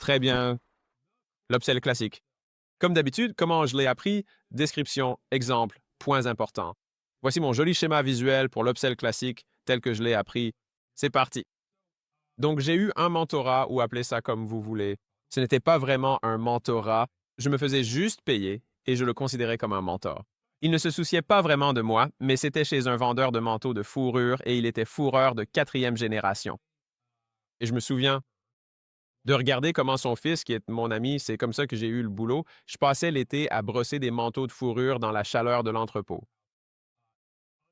Très bien, l'upsell classique. Comme d'habitude, comment je l'ai appris? Description, exemple, points importants. Voici mon joli schéma visuel pour l'upsell classique tel que je l'ai appris. C'est parti. Donc, j'ai eu un mentorat, ou appelez ça comme vous voulez. Ce n'était pas vraiment un mentorat. Je me faisais juste payer et je le considérais comme un mentor. Il ne se souciait pas vraiment de moi, mais c'était chez un vendeur de manteaux de fourrure et il était fourreur de quatrième génération. Et je me souviens de regarder comment son fils, qui est mon ami, c'est comme ça que j'ai eu le boulot, je passais l'été à brosser des manteaux de fourrure dans la chaleur de l'entrepôt.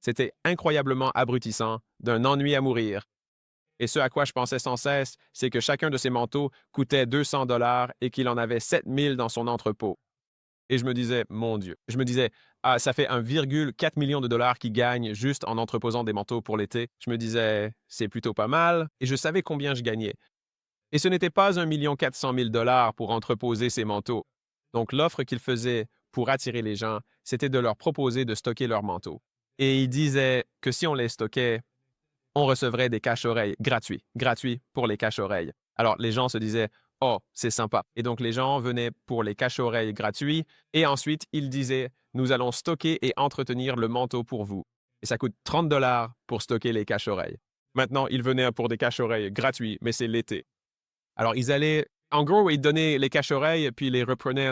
C'était incroyablement abrutissant, d'un ennui à mourir. Et ce à quoi je pensais sans cesse, c'est que chacun de ces manteaux coûtait 200 $ et qu'il en avait 7 000 dans son entrepôt. Et je me disais, mon Dieu, je me disais, ah, ça fait 1,4 million de dollars qu'il gagne juste en entreposant des manteaux pour l'été. Je me disais, c'est plutôt pas mal, et je savais combien je gagnais. Et ce n'était pas 1 400 000 $ pour entreposer ces manteaux. Donc l'offre qu'il faisait pour attirer les gens, c'était de leur proposer de stocker leurs manteaux. Et il disait que si on les stockait, on recevrait des cache-oreilles gratuits pour les cache-oreilles. Alors les gens se disaient, oh, c'est sympa. Et donc les gens venaient pour les cache-oreilles gratuits et ensuite ils disaient, nous allons stocker et entretenir le manteau pour vous. Et ça coûte 30 $ pour stocker les cache-oreilles. Maintenant, ils venaient pour des cache-oreilles gratuits, mais c'est l'été. Alors ils allaient, en gros, ils donnaient les cache-oreilles puis ils les reprenaient.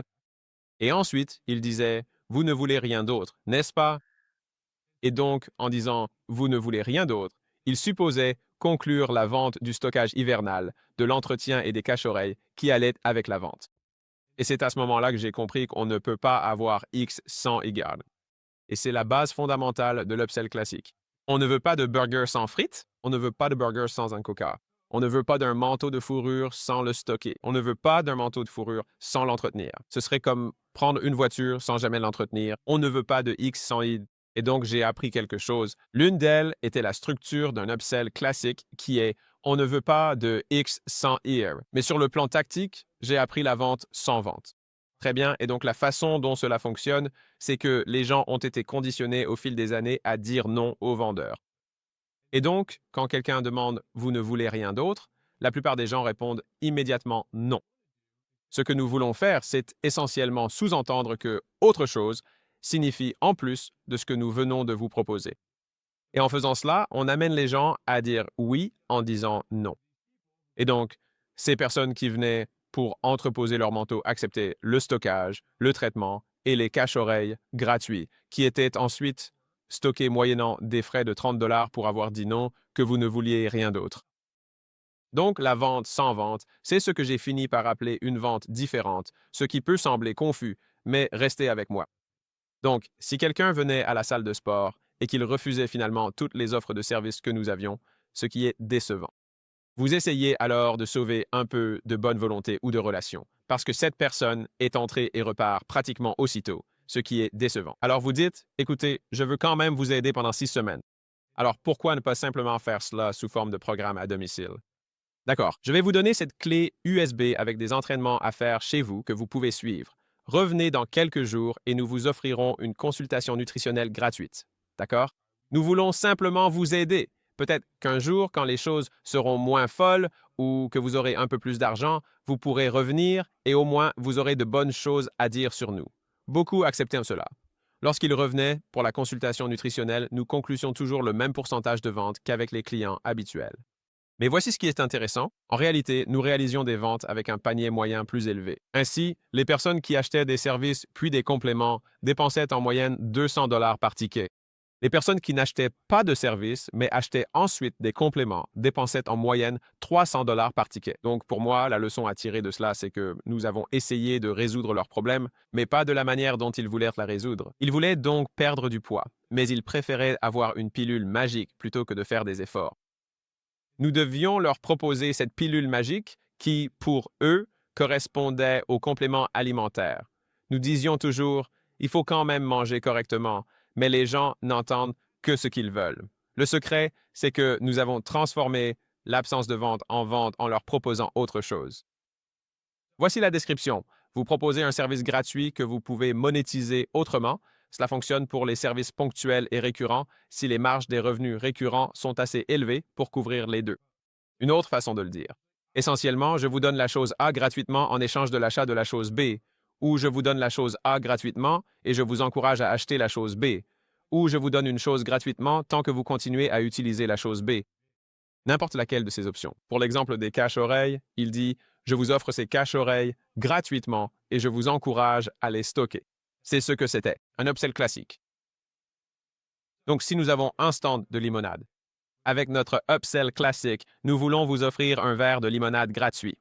Et ensuite, ils disaient, vous ne voulez rien d'autre, n'est-ce pas? Et donc, en disant vous ne voulez rien d'autre, il supposait conclure la vente du stockage hivernal, de l'entretien et des cache-oreilles qui allaient avec la vente. Et c'est à ce moment-là que j'ai compris qu'on ne peut pas avoir X sans Y. Et c'est la base fondamentale de l'upsell classique. On ne veut pas de burger sans frites, on ne veut pas de burger sans un coca. On ne veut pas d'un manteau de fourrure sans le stocker. On ne veut pas d'un manteau de fourrure sans l'entretenir. Ce serait comme prendre une voiture sans jamais l'entretenir. On ne veut pas de X sans Y. Et donc, j'ai appris quelque chose. L'une d'elles était la structure d'un upsell classique qui est on ne veut pas de X sans Y. Mais sur le plan tactique, j'ai appris la vente sans vente. Très bien. Et donc, la façon dont cela fonctionne, c'est que les gens ont été conditionnés au fil des années à dire non aux vendeurs. Et donc, quand quelqu'un demande vous ne voulez rien d'autre, la plupart des gens répondent immédiatement non. Ce que nous voulons faire, c'est essentiellement sous-entendre que autre chose signifie en plus de ce que nous venons de vous proposer. Et en faisant cela, on amène les gens à dire oui en disant non. Et donc, ces personnes qui venaient pour entreposer leur manteau acceptaient le stockage, le traitement et les cache-oreilles gratuits, qui étaient ensuite stockés moyennant des frais de 30 $ pour avoir dit non, que vous ne vouliez rien d'autre. Donc, la vente sans vente, c'est ce que j'ai fini par appeler une vente différente, ce qui peut sembler confus, mais restez avec moi. Donc, si quelqu'un venait à la salle de sport et qu'il refusait finalement toutes les offres de services que nous avions, ce qui est décevant. Vous essayez alors de sauver un peu de bonne volonté ou de relation, parce que cette personne est entrée et repart pratiquement aussitôt, ce qui est décevant. Alors vous dites, écoutez, je veux quand même vous aider pendant 6 semaines. Alors pourquoi ne pas simplement faire cela sous forme de programme à domicile? D'accord, je vais vous donner cette clé USB avec des entraînements à faire chez vous que vous pouvez suivre. Revenez dans quelques jours et nous vous offrirons une consultation nutritionnelle gratuite. D'accord? Nous voulons simplement vous aider. Peut-être qu'un jour, quand les choses seront moins folles ou que vous aurez un peu plus d'argent, vous pourrez revenir et au moins vous aurez de bonnes choses à dire sur nous. Beaucoup acceptaient cela. Lorsqu'ils revenaient pour la consultation nutritionnelle, nous conclusions toujours le même pourcentage de vente qu'avec les clients habituels. Mais voici ce qui est intéressant. En réalité, nous réalisions des ventes avec un panier moyen plus élevé. Ainsi, les personnes qui achetaient des services puis des compléments dépensaient en moyenne 200 $ par ticket. Les personnes qui n'achetaient pas de services, mais achetaient ensuite des compléments, dépensaient en moyenne 300 $ par ticket. Donc pour moi, la leçon à tirer de cela, c'est que nous avons essayé de résoudre leurs problèmes, mais pas de la manière dont ils voulaient la résoudre. Ils voulaient donc perdre du poids, mais ils préféraient avoir une pilule magique plutôt que de faire des efforts. Nous devions leur proposer cette pilule magique qui, pour eux, correspondait aux compléments alimentaires. Nous disions toujours, il faut quand même manger correctement, mais les gens n'entendent que ce qu'ils veulent. Le secret, c'est que nous avons transformé l'absence de vente en leur proposant autre chose. Voici la description. Vous proposez un service gratuit que vous pouvez monétiser autrement. Cela fonctionne pour les services ponctuels et récurrents si les marges des revenus récurrents sont assez élevées pour couvrir les deux. Une autre façon de le dire. Essentiellement, je vous donne la chose A gratuitement en échange de l'achat de la chose B, ou je vous donne la chose A gratuitement et je vous encourage à acheter la chose B, ou je vous donne une chose gratuitement tant que vous continuez à utiliser la chose B. N'importe laquelle de ces options. Pour l'exemple des caches-oreilles, il dit « Je vous offre ces caches-oreilles gratuitement et je vous encourage à les stocker ». C'est ce que c'était, un upsell classique. Donc si nous avons un stand de limonade, avec notre upsell classique, nous voulons vous offrir un verre de limonade gratuit.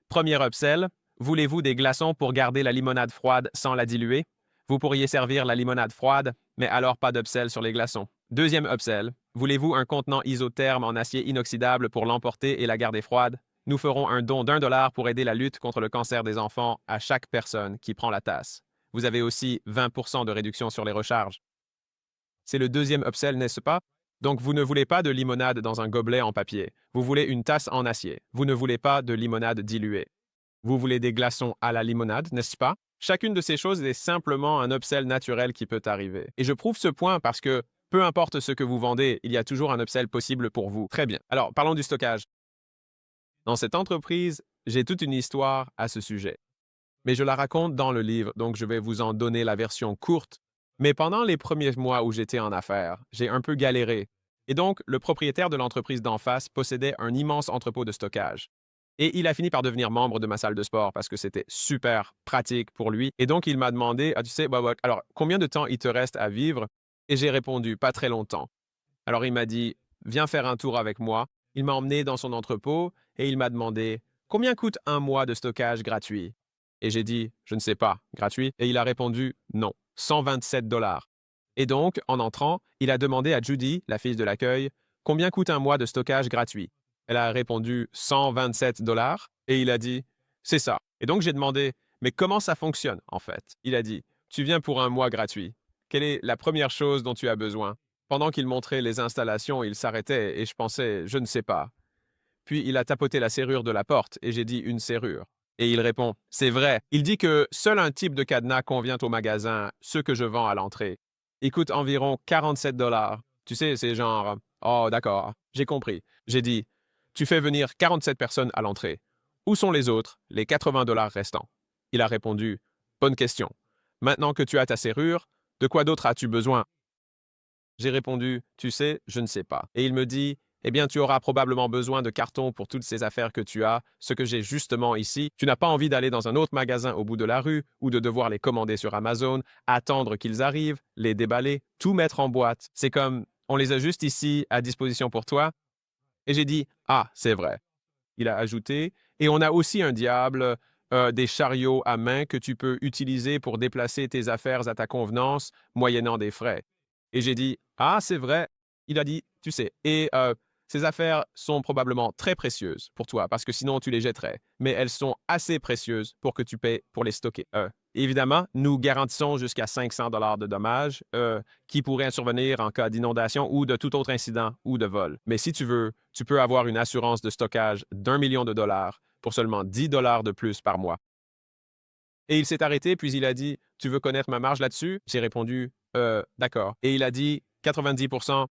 Premier upsell, voulez-vous des glaçons pour garder la limonade froide sans la diluer? Vous pourriez servir la limonade froide, mais alors pas d'upsell sur les glaçons. Deuxième upsell, voulez-vous un contenant isotherme en acier inoxydable pour l'emporter et la garder froide? Nous ferons un don d'1 $ pour aider la lutte contre le cancer des enfants à chaque personne qui prend la tasse. Vous avez aussi 20% de réduction sur les recharges. C'est le deuxième upsell, n'est-ce pas? Donc vous ne voulez pas de limonade dans un gobelet en papier. Vous voulez une tasse en acier. Vous ne voulez pas de limonade diluée. Vous voulez des glaçons à la limonade, n'est-ce pas? Chacune de ces choses est simplement un upsell naturel qui peut arriver. Et je prouve ce point parce que peu importe ce que vous vendez, il y a toujours un upsell possible pour vous. Très bien. Alors, parlons du stockage. Dans cette entreprise, j'ai toute une histoire à ce sujet. Mais je la raconte dans le livre, donc je vais vous en donner la version courte. Mais pendant les premiers mois où j'étais en affaires, j'ai un peu galéré. Et donc, le propriétaire de l'entreprise d'en face possédait un immense entrepôt de stockage. Et il a fini par devenir membre de ma salle de sport parce que c'était super pratique pour lui. Et donc, il m'a demandé, ah, tu sais, Bob, alors, combien de temps il te reste à vivre? Et j'ai répondu, pas très longtemps. Alors, il m'a dit, viens faire un tour avec moi. Il m'a emmené dans son entrepôt et il m'a demandé, combien coûte un mois de stockage gratuit? Et j'ai dit, je ne sais pas, gratuit? Et il a répondu, non, 127 $. Et donc, en entrant, il a demandé à Judy, la fille de l'accueil, combien coûte un mois de stockage gratuit? Elle a répondu 127 $ et il a dit, c'est ça. Et donc j'ai demandé, mais comment ça fonctionne en fait? Il a dit, tu viens pour un mois gratuit. Quelle est la première chose dont tu as besoin? Pendant qu'il montrait les installations, il s'arrêtait et je pensais, je ne sais pas. Puis il a tapoté la serrure de la porte et j'ai dit une serrure. Et il répond, c'est vrai. Il dit que seul un type de cadenas convient au magasin, ceux que je vends à l'entrée. Il coûte environ 47 $. Tu sais, c'est genre, oh d'accord, j'ai compris. J'ai dit, tu fais venir 47 personnes à l'entrée. Où sont les autres, les 80 $ restants? Il a répondu, bonne question. Maintenant que tu as ta serrure, de quoi d'autre as-tu besoin? J'ai répondu, tu sais, je ne sais pas. Et il me dit, eh bien, tu auras probablement besoin de cartons pour toutes ces affaires que tu as, ce que j'ai justement ici. Tu n'as pas envie d'aller dans un autre magasin au bout de la rue ou de devoir les commander sur Amazon, attendre qu'ils arrivent, les déballer, tout mettre en boîte. C'est comme, on les a juste ici à disposition pour toi. Et j'ai dit, ah, c'est vrai. Il a ajouté, et on a aussi un diable, des chariots à main que tu peux utiliser pour déplacer tes affaires à ta convenance, moyennant des frais. Et j'ai dit, ah, c'est vrai. Il a dit, tu sais, et ces affaires sont probablement très précieuses pour toi, parce que sinon tu les jetterais, mais elles sont assez précieuses pour que tu paies pour les stocker. Évidemment, nous garantissons jusqu'à 500 $ de dommages qui pourraient survenir en cas d'inondation ou de tout autre incident ou de vol. Mais si tu veux, tu peux avoir une assurance de stockage d'1 million de dollars pour seulement 10 $ de plus par mois. Et il s'est arrêté, puis il a dit, tu veux connaître ma marge là-dessus? J'ai répondu, d'accord. Et il a dit, 90%.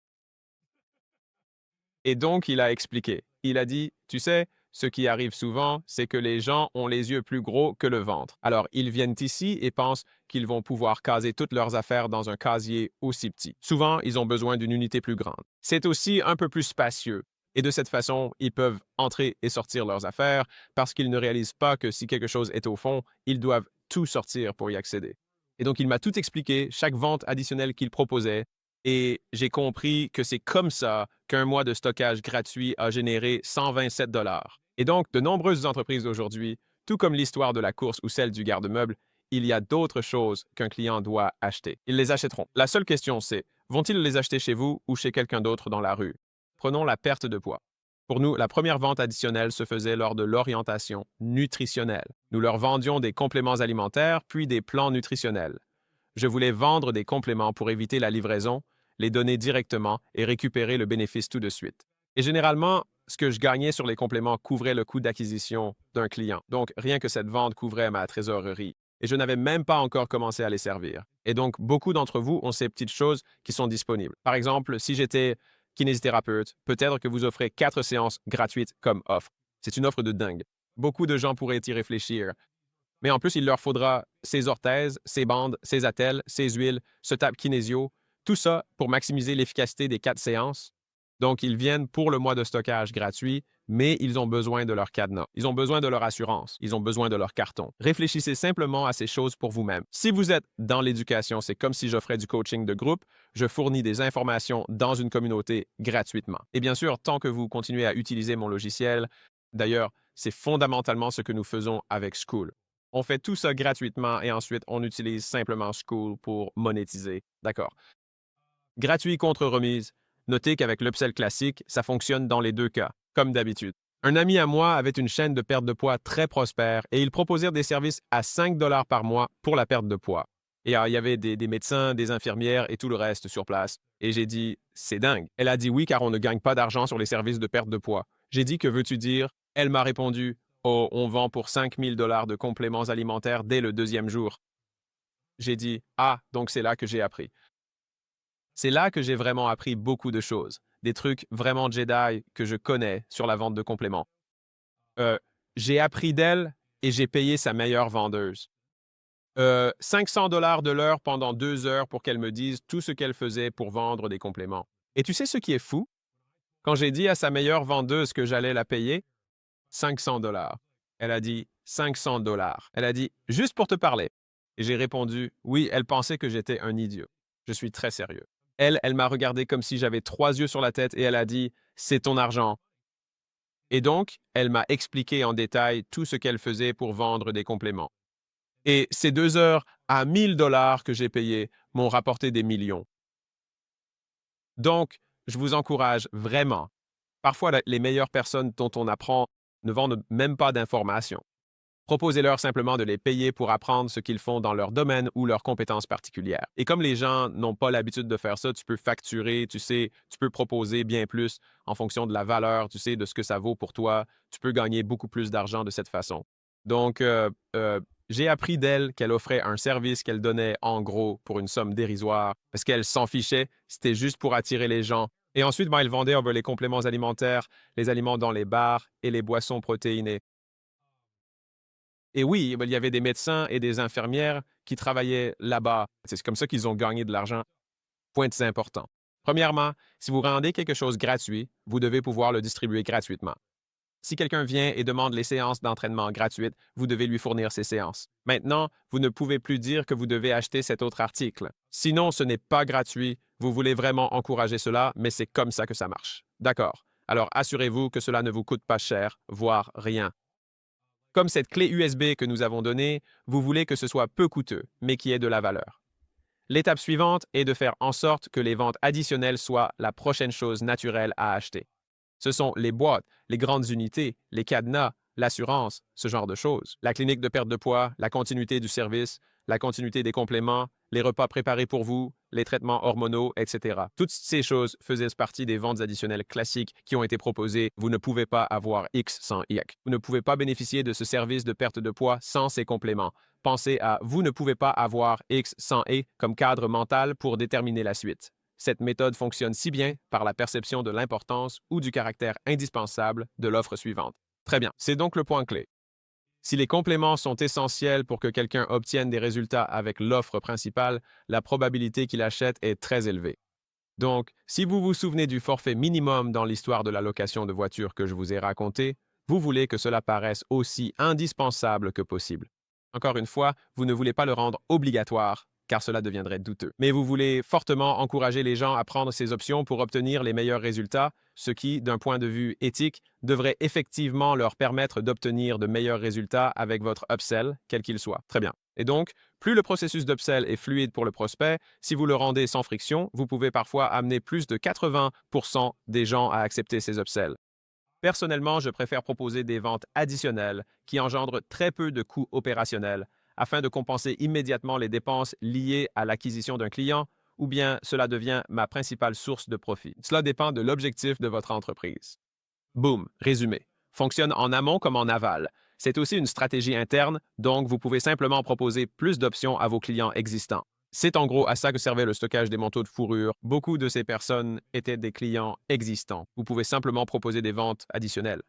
Et donc, il a expliqué. Il a dit, tu sais, ce qui arrive souvent, c'est que les gens ont les yeux plus gros que le ventre. Alors, ils viennent ici et pensent qu'ils vont pouvoir caser toutes leurs affaires dans un casier aussi petit. Souvent, ils ont besoin d'une unité plus grande. C'est aussi un peu plus spacieux. Et de cette façon, ils peuvent entrer et sortir leurs affaires parce qu'ils ne réalisent pas que si quelque chose est au fond, ils doivent tout sortir pour y accéder. Et donc, il m'a tout expliqué, chaque vente additionnelle qu'il proposait, et j'ai compris que c'est comme ça qu'un mois de stockage gratuit a généré 127 $. Et donc, de nombreuses entreprises aujourd'hui, tout comme l'histoire de la course ou celle du garde-meuble, il y a d'autres choses qu'un client doit acheter. Ils les achèteront. La seule question, c'est, vont-ils les acheter chez vous ou chez quelqu'un d'autre dans la rue? Prenons la perte de poids. Pour nous, la première vente additionnelle se faisait lors de l'orientation nutritionnelle. Nous leur vendions des compléments alimentaires, puis des plans nutritionnels. Je voulais vendre des compléments pour éviter la livraison, les donner directement et récupérer le bénéfice tout de suite. Et généralement, ce que je gagnais sur les compléments couvrait le coût d'acquisition d'un client. Donc, rien que cette vente couvrait ma trésorerie. Et je n'avais même pas encore commencé à les servir. Et donc, beaucoup d'entre vous ont ces petites choses qui sont disponibles. Par exemple, si j'étais kinésithérapeute, peut-être que vous offrez 4 séances gratuites comme offre. C'est une offre de dingue. Beaucoup de gens pourraient y réfléchir. Mais en plus, il leur faudra ces orthèses, ces bandes, ces attelles, ces huiles, ce tape kinésio, tout ça pour maximiser l'efficacité des 4 séances. Donc, ils viennent pour le mois de stockage gratuit, mais ils ont besoin de leur cadenas. Ils ont besoin de leur assurance. Ils ont besoin de leur carton. Réfléchissez simplement à ces choses pour vous-même. Si vous êtes dans l'éducation, c'est comme si j'offrais du coaching de groupe. Je fournis des informations dans une communauté gratuitement. Et bien sûr, tant que vous continuez à utiliser mon logiciel, d'ailleurs, c'est fondamentalement ce que nous faisons avec School. On fait tout ça gratuitement et ensuite on utilise simplement School pour monétiser. D'accord. Gratuit contre remise. Notez qu'avec l'upsell classique, ça fonctionne dans les deux cas, comme d'habitude. Un ami à moi avait une chaîne de perte de poids très prospère et il proposait des services à 5 par mois pour la perte de poids. Et il y avait des médecins, des infirmières et tout le reste sur place. Et j'ai dit, c'est dingue. Elle a dit oui car on ne gagne pas d'argent sur les services de perte de poids. J'ai dit, que veux-tu dire? Elle m'a répondu, oh, on vend pour 5 000 de compléments alimentaires dès le 2e jour. J'ai dit, ah, donc c'est là que j'ai appris. C'est là que j'ai vraiment appris beaucoup de choses, des trucs vraiment Jedi que je connais sur la vente de compléments. J'ai appris d'elle et j'ai payé sa meilleure vendeuse. 500 de l'heure pendant 2 heures pour qu'elle me dise tout ce qu'elle faisait pour vendre des compléments. Et tu sais ce qui est fou? Quand j'ai dit à sa meilleure vendeuse que j'allais la payer, 500 Elle a dit 500 Elle a dit juste pour te parler. Et j'ai répondu oui, elle pensait que j'étais un idiot. Je suis très sérieux. Elle m'a regardé comme si j'avais 3 yeux sur la tête et elle a dit c'est ton argent. Et donc, elle m'a expliqué en détail tout ce qu'elle faisait pour vendre des compléments. Et ces 2 heures à 1000 que j'ai payées m'ont rapporté des millions. Donc, je vous encourage vraiment. Parfois, les meilleures personnes dont on apprend ne vendent même pas d'informations. Proposez-leur simplement de les payer pour apprendre ce qu'ils font dans leur domaine ou leurs compétences particulières. Et comme les gens n'ont pas l'habitude de faire ça, tu peux facturer, tu sais, tu peux proposer bien plus en fonction de la valeur, tu sais, de ce que ça vaut pour toi. Tu peux gagner beaucoup plus d'argent de cette façon. Donc, j'ai appris d'elle qu'elle offrait un service qu'elle donnait en gros pour une somme dérisoire parce qu'elle s'en fichait, c'était juste pour attirer les gens. Et ensuite, elle vendait les compléments alimentaires, les aliments dans les bars et les boissons protéinées. Et oui, il y avait des médecins et des infirmières qui travaillaient là-bas. C'est comme ça qu'ils ont gagné de l'argent. Points importants. Premièrement, si vous rendez quelque chose gratuit, vous devez pouvoir le distribuer gratuitement. Si quelqu'un vient et demande les séances d'entraînement gratuites, vous devez lui fournir ces séances. Maintenant, vous ne pouvez plus dire que vous devez acheter cet autre article. Sinon, ce n'est pas gratuit. Vous voulez vraiment encourager cela, mais c'est comme ça que ça marche. D'accord. Alors assurez-vous que cela ne vous coûte pas cher, voire rien. Comme cette clé USB que nous avons donnée, vous voulez que ce soit peu coûteux, mais qui ait de la valeur. L'étape suivante est de faire en sorte que les ventes additionnelles soient la prochaine chose naturelle à acheter. Ce sont les boîtes, les grandes unités, les cadenas, l'assurance, ce genre de choses. La clinique de perte de poids, la continuité du service, la continuité des compléments, les repas préparés pour vous, les traitements hormonaux, etc. Toutes ces choses faisaient partie des ventes additionnelles classiques qui ont été proposées. Vous ne pouvez pas avoir X sans Y. Vous ne pouvez pas bénéficier de ce service de perte de poids sans ces compléments. Pensez à vous ne pouvez pas avoir X sans Y comme cadre mental pour déterminer la suite. Cette méthode fonctionne si bien par la perception de l'importance ou du caractère indispensable de l'offre suivante. Très bien, c'est donc le point clé. Si les compléments sont essentiels pour que quelqu'un obtienne des résultats avec l'offre principale, la probabilité qu'il achète est très élevée. Donc, si vous vous souvenez du forfait minimum dans l'histoire de la location de voiture que je vous ai raconté, vous voulez que cela paraisse aussi indispensable que possible. Encore une fois, vous ne voulez pas le rendre obligatoire, car cela deviendrait douteux. Mais vous voulez fortement encourager les gens à prendre ces options pour obtenir les meilleurs résultats, ce qui, d'un point de vue éthique, devrait effectivement leur permettre d'obtenir de meilleurs résultats avec votre upsell, quel qu'il soit. Très bien. Et donc, plus le processus d'upsell est fluide pour le prospect, si vous le rendez sans friction, vous pouvez parfois amener plus de 80% des gens à accepter ces upsells. Personnellement, je préfère proposer des ventes additionnelles qui engendrent très peu de coûts opérationnels afin de compenser immédiatement les dépenses liées à l'acquisition d'un client ou bien cela devient ma principale source de profit. Cela dépend de l'objectif de votre entreprise. Boom, résumé. Fonctionne en amont comme en aval. C'est aussi une stratégie interne, donc vous pouvez simplement proposer plus d'options à vos clients existants. C'est en gros à ça que servait le stockage des manteaux de fourrure. Beaucoup de ces personnes étaient des clients existants. Vous pouvez simplement proposer des ventes additionnelles.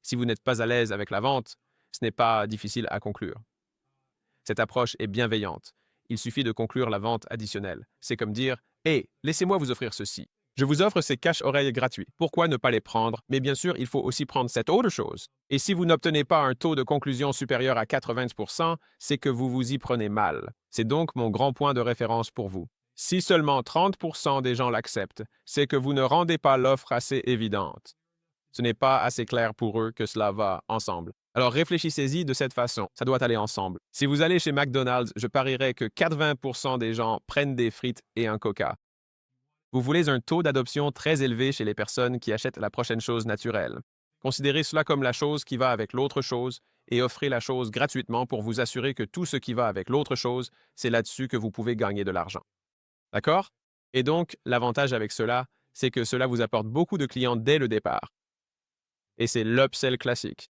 Si vous n'êtes pas à l'aise avec la vente, ce n'est pas difficile à conclure. Cette approche est bienveillante. Il suffit de conclure la vente additionnelle. C'est comme dire « Hey, laissez-moi vous offrir ceci. Je vous offre ces cache-oreilles gratuits. Pourquoi ne pas les prendre? Mais bien sûr, il faut aussi prendre cette autre chose. Et si vous n'obtenez pas un taux de conclusion supérieur à 80%, c'est que vous vous y prenez mal. C'est donc mon grand point de référence pour vous. Si seulement 30% des gens l'acceptent, c'est que vous ne rendez pas l'offre assez évidente. Ce n'est pas assez clair pour eux que cela va ensemble. Alors réfléchissez-y de cette façon, ça doit aller ensemble. Si vous allez chez McDonald's, je parierais que 80% des gens prennent des frites et un coca. Vous voulez un taux d'adoption très élevé chez les personnes qui achètent la prochaine chose naturelle. Considérez cela comme la chose qui va avec l'autre chose et offrez la chose gratuitement pour vous assurer que tout ce qui va avec l'autre chose, c'est là-dessus que vous pouvez gagner de l'argent. D'accord? Et donc, l'avantage avec cela, c'est que cela vous apporte beaucoup de clients dès le départ. Et c'est l'upsell classique.